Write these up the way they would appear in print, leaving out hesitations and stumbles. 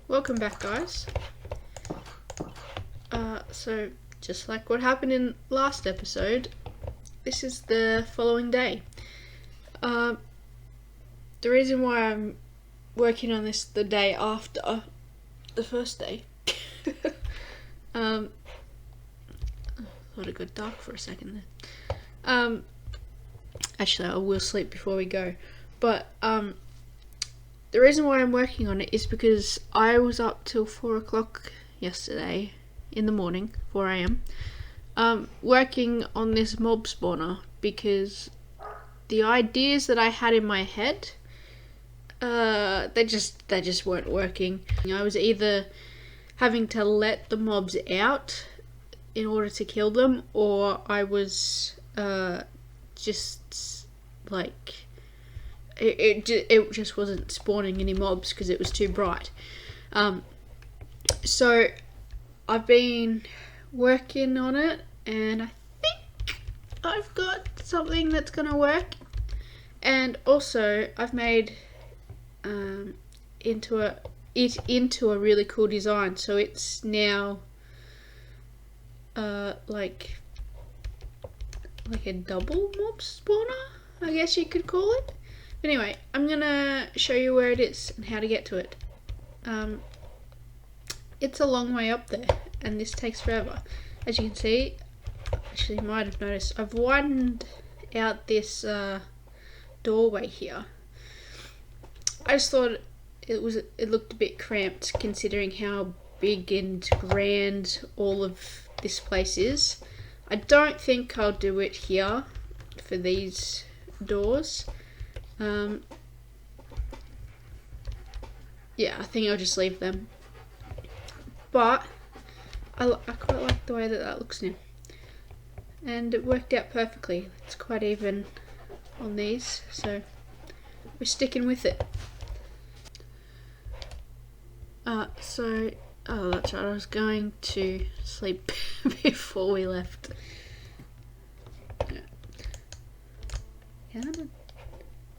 welcome back, guys. So just like what happened in last episode, this is the following day. The reason why I'm working on this the day after the first day, thought it got dark for a second there. Actually, I will sleep before we go, but the reason why I'm working on it is because I was up till 4 o'clock yesterday in the morning, 4 a.m, working on this mob spawner because the ideas that I had in my head, they just weren't working. I was either having to let the mobs out in order to kill them, or I was just like it just wasn't spawning any mobs because it was too bright. So I've been working on it, and I think I've got something that's gonna work. And also I've made into a really cool design, so it's now like a double mob spawner, I guess you could call it. But anyway, I'm gonna show you where it is and how to get to it. It's a long way up there, and this takes forever. As you can see, actually you might have noticed, I've widened out this doorway here. I just thought it looked a bit cramped considering how big and grand all of this place is. I don't think I'll do it here for these doors. Yeah, I think I'll just leave them. But I quite like the way that looks now. And it worked out perfectly. It's quite even on these, so we're sticking with it. Oh, that's right, I was going to sleep before we left. Yeah,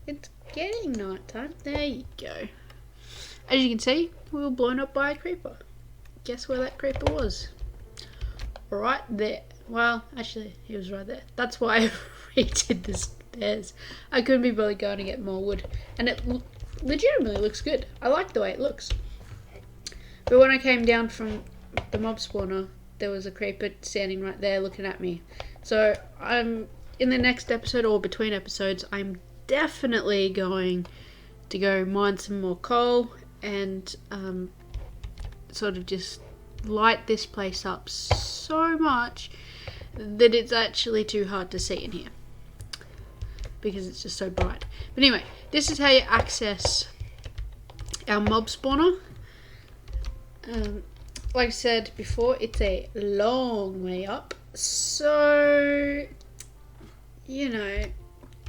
it's getting night time. There you go. As you can see, we were blown up by a creeper. Guess where that creeper was? Right there. Well, actually, he was right there. That's why I redid the stairs. I couldn't be bothered going to get more wood. And it legitimately looks good. I like the way it looks. But when I came down from the mob spawner, there was a creeper standing right there looking at me. So I'm in the next episode, or between episodes, I'm definitely going to go mine some more coal and sort of just light this place up so much that it's actually too hard to see in here because it's just so bright. But anyway, this is how you access our mob spawner. Like I said before, it's a long way up, so you know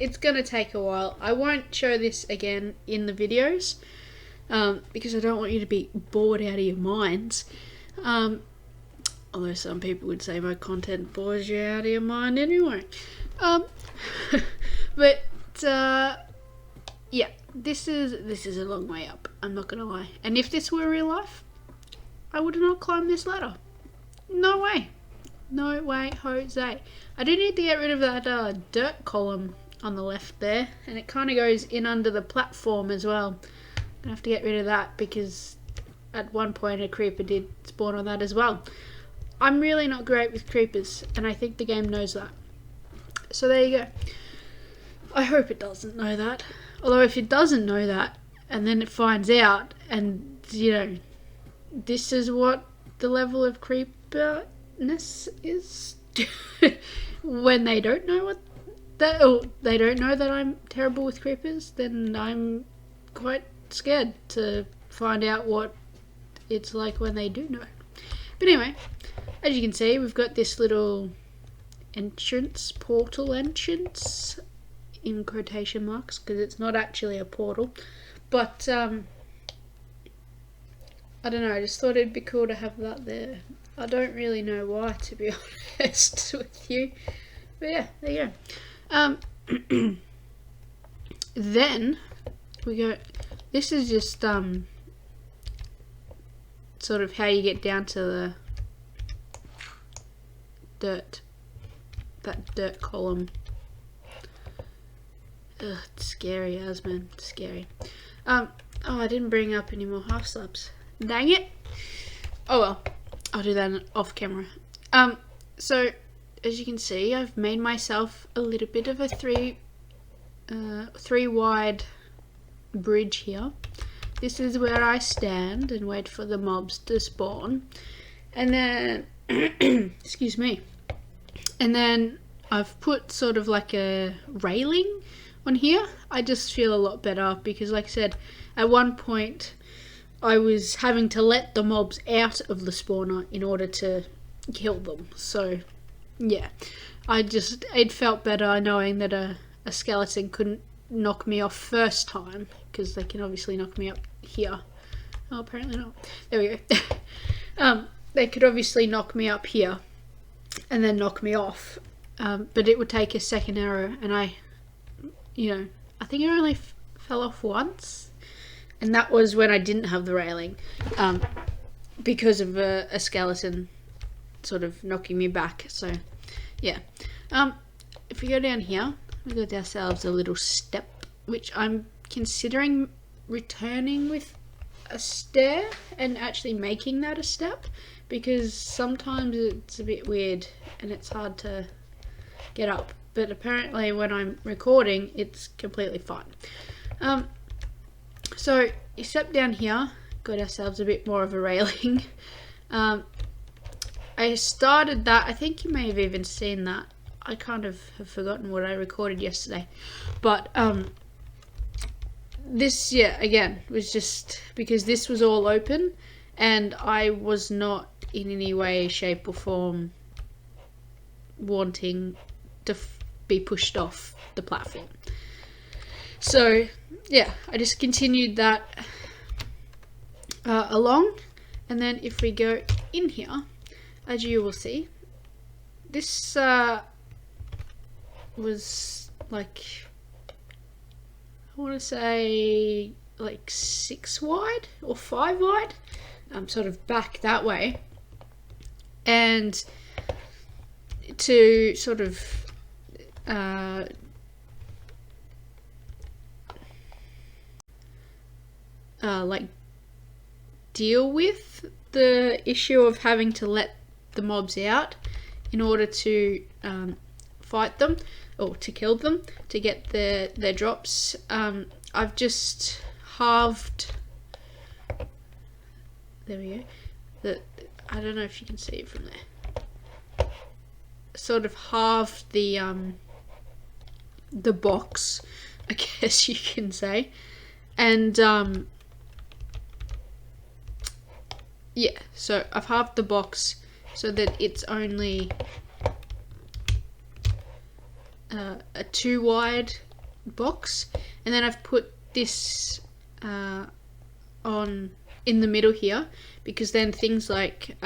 it's gonna take a while. I won't show this again in the videos because I don't want you to be bored out of your minds. Although some people would say my content bores you out of your mind anyway. But yeah, this is a long way up, I'm not gonna lie. And if this were real life, I would not climb this ladder. No way. No way, Jose. I do need to get rid of that dirt column on the left there, and it kind of goes in under the platform as well. I'm gonna have to get rid of that because at one point a creeper did spawn on that as well. I'm really not great with creepers, and I think the game knows that. So there you go. I hope it doesn't know that. Although if it doesn't know that, and then it finds out, and you know, this is what the level of creeperness is when they don't know what that, or they don't know that I'm terrible with creepers, then I'm quite scared to find out what it's like when they do know. But anyway, as you can see, we've got this little portal entrance in quotation marks, because it's not actually a portal, but I don't know, I just thought it'd be cool to have that there. I don't really know why, to be honest with you, but yeah, there you go. Then we go, this is just sort of how you get down to the dirt, that dirt column. Ugh, it's scary as, man, it's scary. Oh, I didn't bring up any more half slabs. Dang it. Oh well, I'll do that off camera. So as you can see, I've made myself a little bit of a three wide bridge here. This is where I stand and wait for the mobs to spawn, and then excuse me, and then I've put sort of like a railing on here. I just feel a lot better because, like I said, at one point I was having to let the mobs out of the spawner in order to kill them. So yeah, it felt better knowing that a skeleton couldn't knock me off first time, because they can obviously knock me up here. Oh, apparently not. There we go. They could obviously knock me up here and then knock me off, but it would take a second arrow, and I think I only fell off once, and that was when I didn't have the railing, because of a skeleton sort of knocking me back. So yeah, if we go down here, we got ourselves a little step, which I'm considering returning with a stair and actually making that a step, because sometimes it's a bit weird and it's hard to get up, but apparently when I'm recording it's completely fine. So you step down here, got ourselves a bit more of a railing. I started that, I think you may have even seen that. I kind of have forgotten what I recorded yesterday, but this, yeah, again, was just because this was all open and I was not in any way, shape or form wanting to be pushed off the platform. So yeah, I just continued that along, and then if we go in here, as you will see, this was like, I want to say like 6 wide or 5 wide, sort of back that way, and to sort of like deal with the issue of having to let the mobs out in order to fight them or to kill them to get their drops. I've just halved, there we go, I don't know if you can see it from there, sort of halved the box, I guess you can say, and yeah, so I've halved the box so that it's only a 2 wide box, and then I've put this on in the middle here, because then things like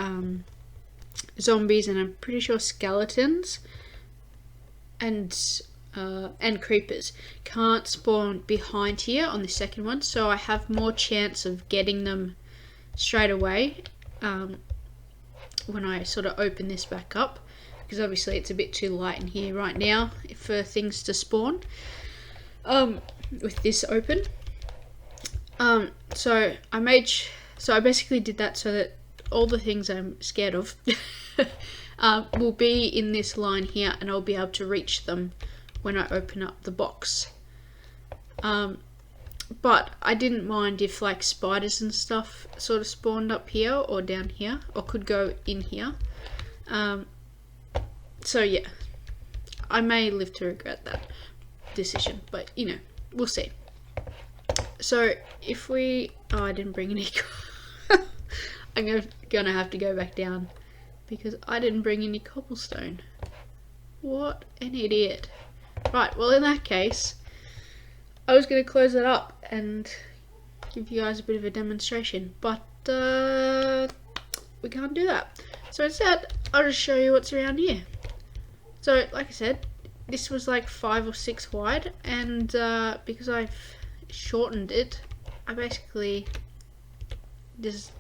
zombies, and I'm pretty sure skeletons and creepers can't spawn behind here on the second one, so I have more chance of getting them straight away when I sort of open this back up, because obviously it's a bit too light in here right now for things to spawn with this open. So I basically did that so that all the things I'm scared of will be in this line here, and I'll be able to reach them when I open up the box. But I didn't mind if like spiders and stuff sort of spawned up here or down here, or could go in here. So yeah, I may live to regret that decision, but you know, we'll see. So if we, oh, I didn't bring any I'm gonna have to go back down because I didn't bring any cobblestone. What an idiot. Right, well in that case, I was going to close it up and give you guys a bit of a demonstration, but we can't do that. So instead, I'll just show you what's around here. So, like I said, this was like 5 or 6 wide, and because I've shortened it, I basically just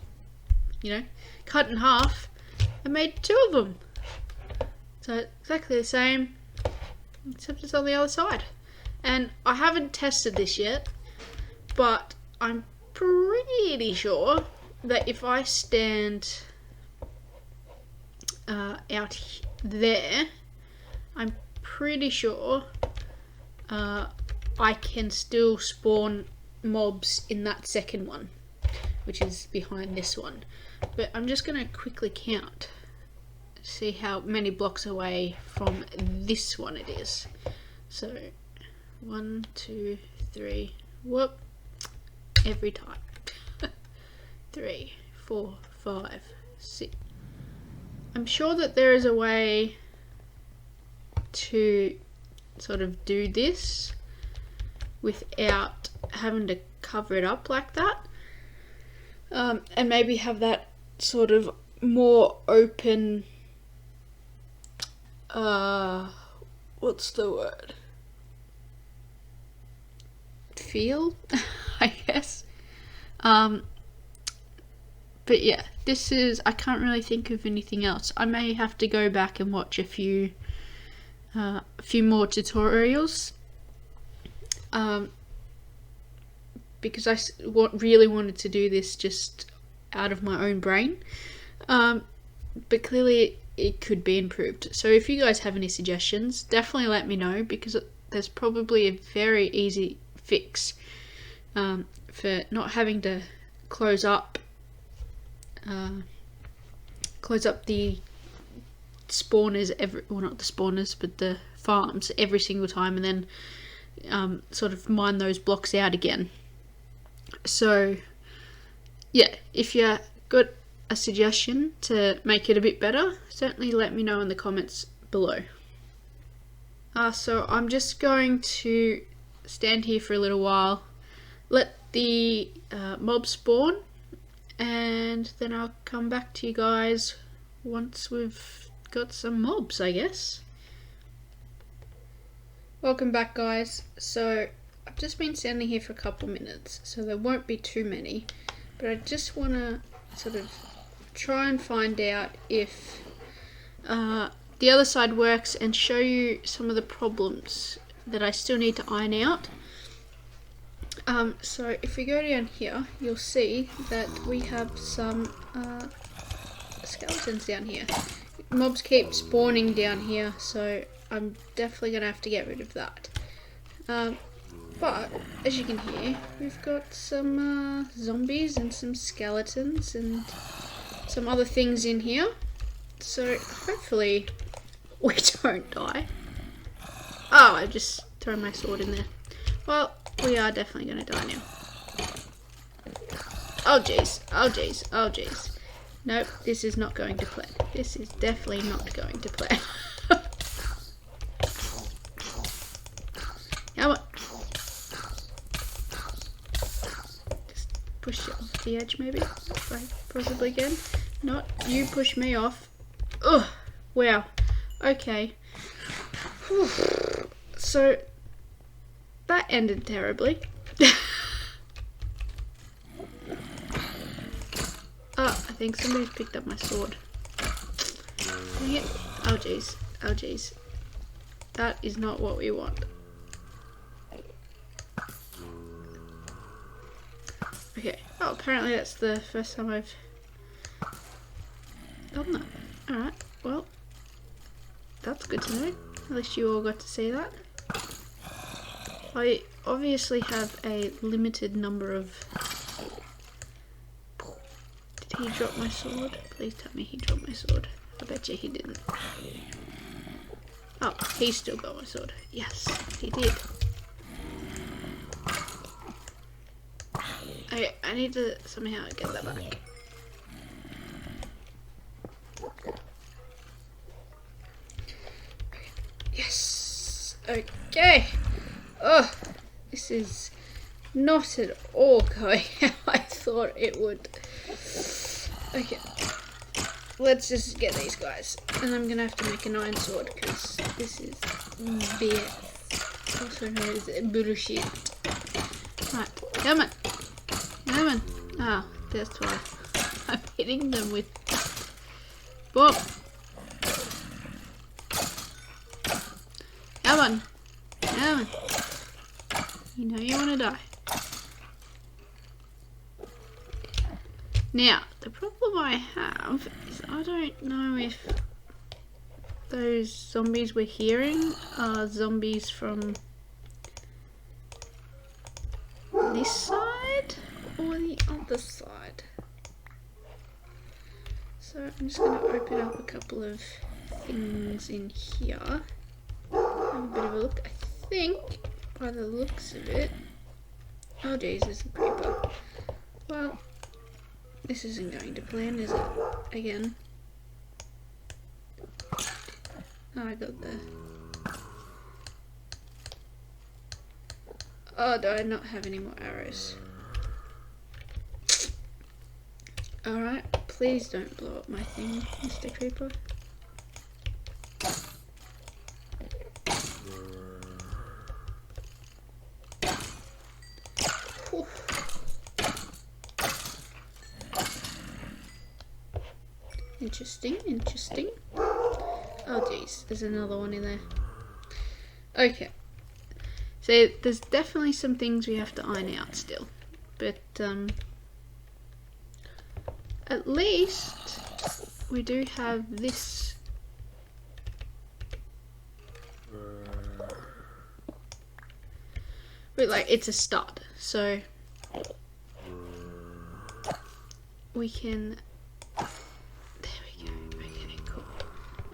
you know, cut in half and made 2 of them. So exactly the same, except it's on the other side. And I haven't tested this yet, but I'm pretty sure that if I stand out there, I'm pretty sure I can still spawn mobs in that second one, which is behind this one. But I'm just going to quickly count, see how many blocks away from this one it is. So 1, 2, 3, whoop, every time. 3, 4, 5, 6. I'm sure that there is a way to sort of do this without having to cover it up like that, and maybe have that sort of more open, what's the word, feel, I guess. But yeah, this is, I can't really think of anything else. I may have to go back and watch a few more tutorials, because I really wanted to do this just out of my own brain, but clearly it could be improved. So if you guys have any suggestions, definitely let me know, because there's probably a very easy fix for not having to close up the spawners well, not the spawners, but the farms every single time, and then sort of mine those blocks out again. So yeah, if you got a suggestion to make it a bit better, certainly let me know in the comments below. So I'm just going to stand here for a little while, let the mob spawn, and then I'll come back to you guys once we've got some mobs, I guess. Welcome back, guys. So I've just been standing here for a couple minutes, so there won't be too many, but I just want to sort of try and find out if the other side works and show you some of the problems that I still need to iron out. So if we go down here, you'll see that we have some skeletons down here. Mobs keep spawning down here, so I'm definitely going to have to get rid of that. But as you can hear, we've got some zombies and some skeletons and some other things in here, so hopefully we don't die. Oh, I just thrown my sword in there. Well, we are definitely going to die now. Oh jeez, oh jeez, oh jeez. Nope, this is not going to plan. This is definitely not going to plan. Come on. Just push it off the edge maybe, if I possibly can. Not you push me off. Ugh, wow. Okay. Whew. So that ended terribly. Oh, I think somebody's picked up my sword. Dang it. Oh jeez. Oh jeez. That is not what we want. Okay. Oh, apparently that's the first time I've done that. Alright, well, that's good to know. At least you all got to see that. I obviously have a limited number of... Did he drop my sword? Please tell me he dropped my sword. I bet you he didn't. Oh, he still got my sword. Yes, he did. Okay, I need to somehow get that back. Yes! Okay! Oh, this is not at all going how I thought it would. Okay, let's just get these guys, and I'm gonna have to make an iron sword because this is BS, also known as bullshit. Right, come on, come on. Oh, there's 12. hitting them with... Boom! Come on! Come on! You know you want to die. Now, the problem I have is I don't know if those zombies we're hearing are zombies from this side or the other side. So I'm just going to open up a couple of things in here. Have a bit of a look. I think by the looks of it... Oh geez, there's a creeper. Well, this isn't going to plan, is it? Again. Oh, I got the... Oh, do I not have any more arrows? Alright, please don't blow up my thing, Mr. Creeper. Whew. Interesting, interesting. Oh geez, there's another one in there. Okay. So there's definitely some things we have to iron out still. But at least we do have this. But like it's a start. So we can...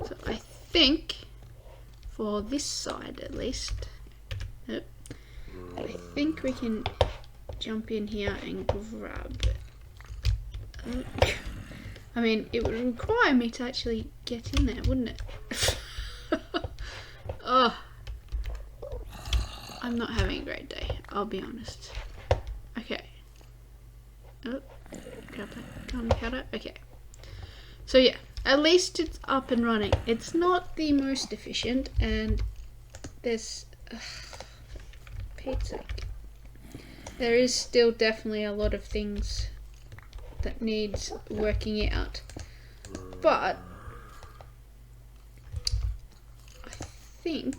So I think for this side at least, I think we can jump in here and grab it. I mean, it would require me to actually get in there, wouldn't it? Oh, I'm not having a great day, I'll be honest. Okay. Oh, grab that gunpowder. Okay. So yeah. At least it's up and running. It's not the most efficient, and there's... Pete's sake. There is still definitely a lot of things that needs working out. But I think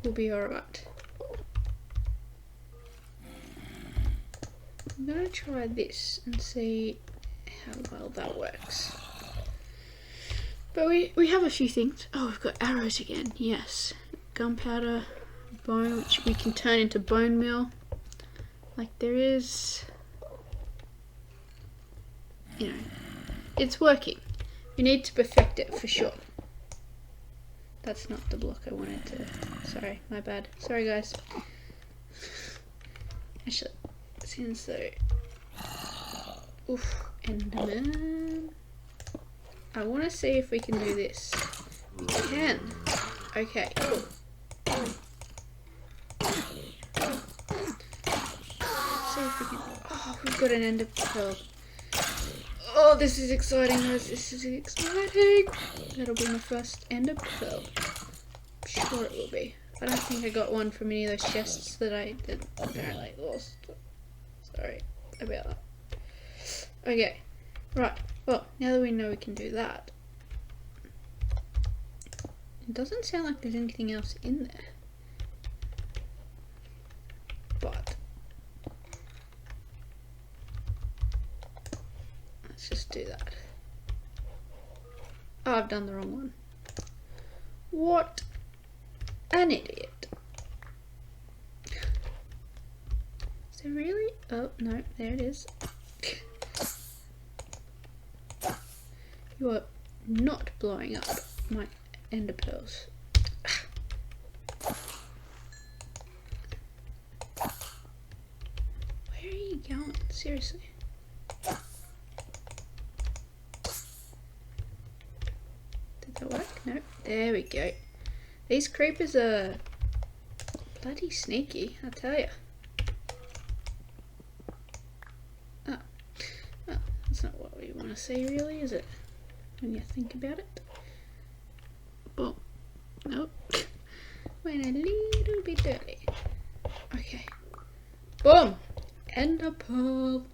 we'll be alright. I'm going to try this and see how well that works. But we have a few things. Oh, we've got arrows again. Yes. Gunpowder, bone, which we can turn into bone meal. Like there is... You know, it's working. We need to perfect it for sure. That's not the block I wanted to... Sorry, my bad. Sorry guys. Actually... Since though, oof, Enderman. I want to see if we can do this. We can. Okay. Cool. See if we can. Oh, we've got an ender pearl. Oh, this is exciting, guys. This is exciting. That'll be my first ender pearl. I'm sure it will be. I don't think I got one from any of those chests that I apparently lost. Sorry about that. Okay, right. Well, now that we know we can do that, it doesn't sound like there's anything else in there. But let's just do that. Oh, I've done the wrong one. What an idiot. Really? Oh, no, there it is. You are not blowing up my ender pearls. Where are you going? Seriously. Did that work? No. There we go. These creepers are bloody sneaky, I tell ya. That's not what we want to see really, is it? When you think about it. Boom. Nope. Went a little bit early. Okay. Boom. ender pearl.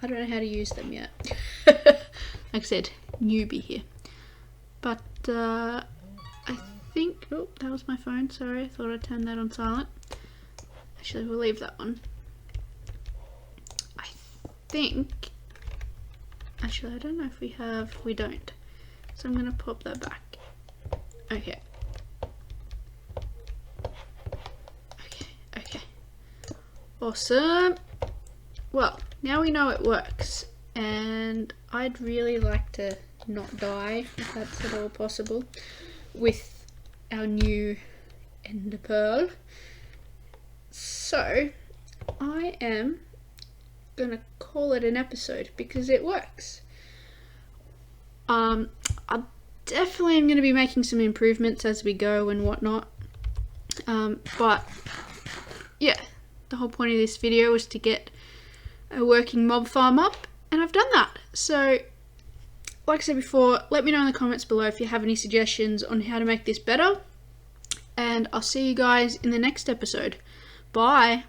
I don't know how to use them yet. Like I said, newbie here. But I think, oh, that was my phone, sorry, I thought I'd turn that on silent. Actually, we'll leave that one. I think, actually I don't know if we don't. So I'm gonna pop that back. Okay. Okay. Awesome. Well, now we know it works, and I'd really like to not die, if that's at all possible, with our new ender pearl. So I am gonna call it an episode because it works. I definitely am gonna be making some improvements as we go and whatnot. But yeah, the whole point of this video was to get a working mob farm up, and I've done that. So like I said before, let me know in the comments below if you have any suggestions on how to make this better, and I'll see you guys in the next episode. Bye.